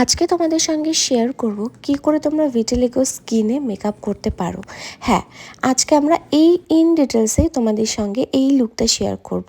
আজকে তোমাদের সঙ্গে শেয়ার করব কি করে তোমরা ভিটিলিগো স্কিনে মেকআপ করতে পারো। হ্যাঁ, আজকে আমরা এই ইন ডিটেলসেই তোমাদের সঙ্গে এই লুকটা শেয়ার করব।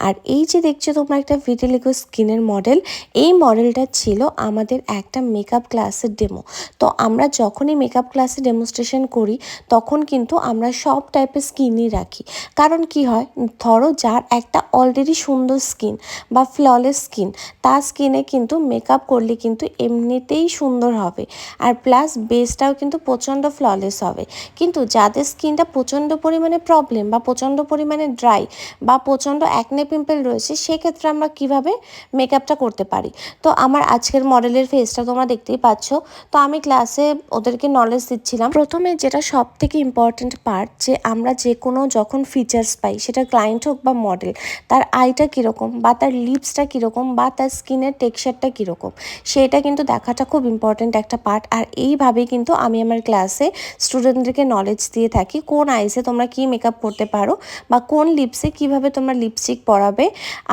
আর এই যে দেখছো তোমরা একটা ভিটিলিগো স্কিনের মডেল, এই মডেলটা ছিল আমাদের একটা মেকআপ ক্লাসের ডেমো। তো আমরা যখনই মেকআপ ক্লাসে ডেমনস্ট্রেশন করি তখন কিন্তু আমরা সব টাইপের স্কিনই রাখি। কারণ কি হয়, ধরো যার একটা অলরেডি সুন্দর স্কিন বা ফ্ললেস স্কিন, তার স্কিনে কিন্তু মেকআপ করলে কিন্তু এমনিতেই সুন্দর হবে, আর প্লাস বেসটাও কিন্তু প্রচণ্ড ফ্ললেস হবে। কিন্তু যাদের স্কিনটা প্রচণ্ড পরিমাণে প্রবলেম বা প্রচণ্ড পরিমাণে ড্রাই বা প্রচণ্ড অ্যাকনে পিম্পল রয়েছে, সেক্ষেত্রে আমরা কিভাবে মেকআপটা করতে পারি। তো আমার আজকের মডেলের ফেসটা তোমরা দেখতেই পাচ্ছ। তো আমি ক্লাসে ওদেরকে নলেজ দিচ্ছিলাম। প্রথমে যেটা সব থেকে ইম্পর্ট্যান্ট পার্ট, যে আমরা যে কোনো যখন ফিচার্স পাই, সেটা ক্লায়েন্ট হোক বা মডেল, তার আইটা কীরকম বা তার লিপসটা কীরকম বা তার স্কিনের টেক্সচারটা কীরকম, সেটা কিন্তু দেখাটা খুব ইম্পর্ট্যান্ট একটা পার্ট। আর এইভাবেই কিন্তু আমি আমার ক্লাসে স্টুডেন্টদেরকে নলেজ দিয়ে থাকি কোন আইসে তোমরা কী মেকআপ করতে পারো বা কোন লিপসে কীভাবে তোমরা লিপস্টিক পরাবে,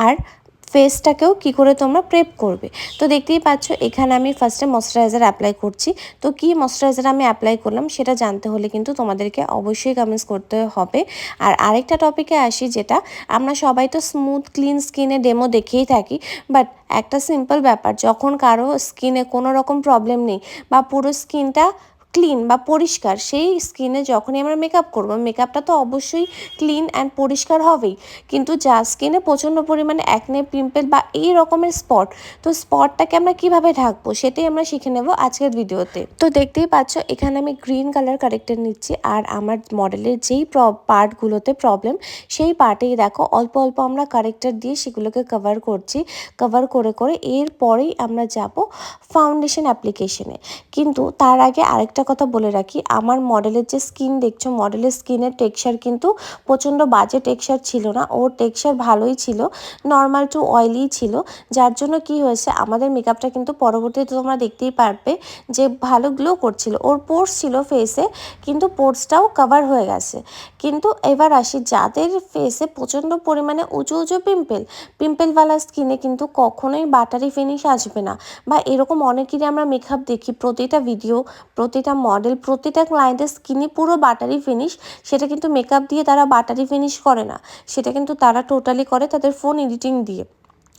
আর ফেসটাকেও কী করে তোমরা প্রেপ করবে। তো দেখতেই পাচ্ছ এখানে আমি ফার্স্টে ময়শ্চারাইজার অ্যাপ্লাই করছি। তো কী ময়শ্চারাইজার আমি অ্যাপ্লাই করলাম সেটা জানতে হলে কিন্তু তোমাদেরকে অবশ্যই কমেন্টস করতে হবে। আর আরেকটা টপিকে আসি, যেটা আমরা সবাই তো স্মুথ ক্লিন স্কিনে ডেমো দেখেই থাকি, বাট একটা সিম্পল ব্যাপার, যখন কারো স্কিনে কোনো রকম প্রবলেম নেই বা পুরো স্কিনটা ক্লিন বা পরিষ্কার, সেই স্কিনে যখনই আমরা মেকআপ করবো, মেকআপটা তো অবশ্যই ক্লিন অ্যান্ড পরিষ্কার হবেই। কিন্তু যার স্কিনে প্রচণ্ড পরিমাণে অ্যাকনে পিম্পল বা এই রকমের স্পট, তো স্পটটাকে আমরা কিভাবে ঢাকবো সেটাই আমরা শিখে নেব আজকের ভিডিওতে। তো দেখতেই পাচ্ছ এখানে আমি গ্রিন কালার কারেক্টার নিচ্ছি, আর আমার মডেলের যেই পার্টগুলোতে প্রবলেম, সেই পার্টেই দেখো অল্প অল্প আমরা কারেক্টার দিয়ে সেগুলোকে কভার করছি। কভার করে করে এরপরেই আমরা যাব ফাউন্ডেশন অ্যাপ্লিকেশনে। কিন্তু তার আগে আরেকটা কথা বলে রাখি, আমার মডেলের যে স্কিন দেখছো, মডেলের স্কিনের টেক্সচার কিন্তু প্রচণ্ড বাজে টেক্সচার ছিল না, ওর টেক্সচার ভালোই ছিল, নর্মাল টু অয়েলি ছিল। যার জন্য কি হয়েছে, আমাদের মেকআপটা কিন্তু পরবর্তীতে তোমরা দেখতেই পারবে যে ভালো গ্লো করছিল। ওর পোর্স ছিল ফেসে, কিন্তু পোর্সটাও কভার হয়ে গেছে। কিন্তু এবার আসি, যাদের ফেসে প্রচণ্ড পরিমাণে উঁচু উঁচু পিম্পলওয়ালা স্কিনে কিন্তু কখনোই বাটারি ফিনিশ আসবে না। বা এরকম অনেকেরই আমরা মেকআপ দেখি, প্রতিটা ভিডিও, প্রতিটা মডেল, প্রতিটা ক্লায়েন্টের স্কিনে পুরো বাটারি ফিনিশ। সেটা কিন্তু মেকআপ দিয়ে তারা বাটারি ফিনিশ করে না, সেটা কিন্তু তারা টোটালি করে তাদের ফোন এডিটিং দিয়ে।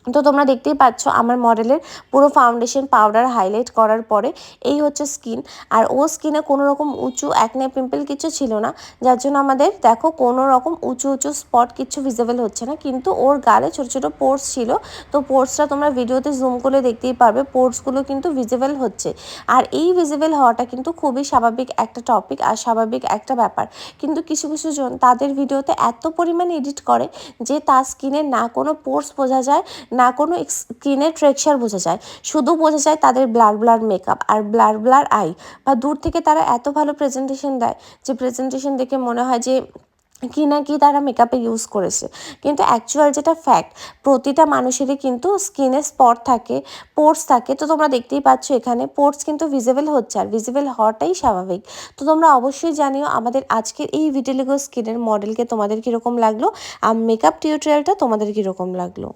তো তোমরা দেখতেই পাচ্ছ আমার মডেলের পুরো ফাউন্ডেশন পাউডার হাইলাইট করার পরে এই হচ্ছে স্কিন। আর ও স্কিনে কোনো রকম উঁচু অ্যাকনে পিম্পল কিছু ছিল না, যার জন্য আমাদের দেখো কোনো রকম উঁচু উঁচু স্পট কিছু ভিজিবল হচ্ছে না। কিন্তু ওর গালে ছোটো ছোটো পোর্স ছিল, তো পোর্সটা তোমরা ভিডিওতে জুম করে দেখতেই পারবে, পোর্সগুলো কিন্তু ভিজিবল হচ্ছে। আর এই ভিজিবল হওয়াটা কিন্তু খুবই স্বাভাবিক একটা টপিক আর স্বাভাবিক একটা ব্যাপার। কিন্তু কিছু কিছু জন তাদের ভিডিওতে এত পরিমাণে এডিট করে যে তার স্কিনে না কোনো পোর্স বোঝা যায়, না কোনো স্কিনের টেক্সচার বোঝা যায়, শুধু বোঝা যায় তাদের ব্লার ব্লার মেকআপ আর ব্লার ব্লার আই। বা দূর থেকে তারা এত ভালো প্রেজেন্টেশন দেয় যে প্রেজেন্টেশন দেখে মনে হয় যে কি না কি তারা মেকআপে ইউজ করেছে। কিন্তু অ্যাকচুয়াল যেটা ফ্যাক্ট, প্রতিটা মানুষেরই কিন্তু স্কিনে স্পট থাকে, পোর্স থাকে। তো তোমরা দেখতেই পাচ্ছ এখানে পোর্স কিন্তু ভিজিবল হচ্ছে, আর ভিজিবল হওয়াটাই স্বাভাবিক। তো তোমরা অবশ্যই জানিও আমাদের আজকের এই ভিটিলিগো স্কিনের মডেলকে তোমাদের কীরকম লাগলো, আর মেকআপ টিউটোরিয়ালটা তোমাদের কীরকম লাগলো।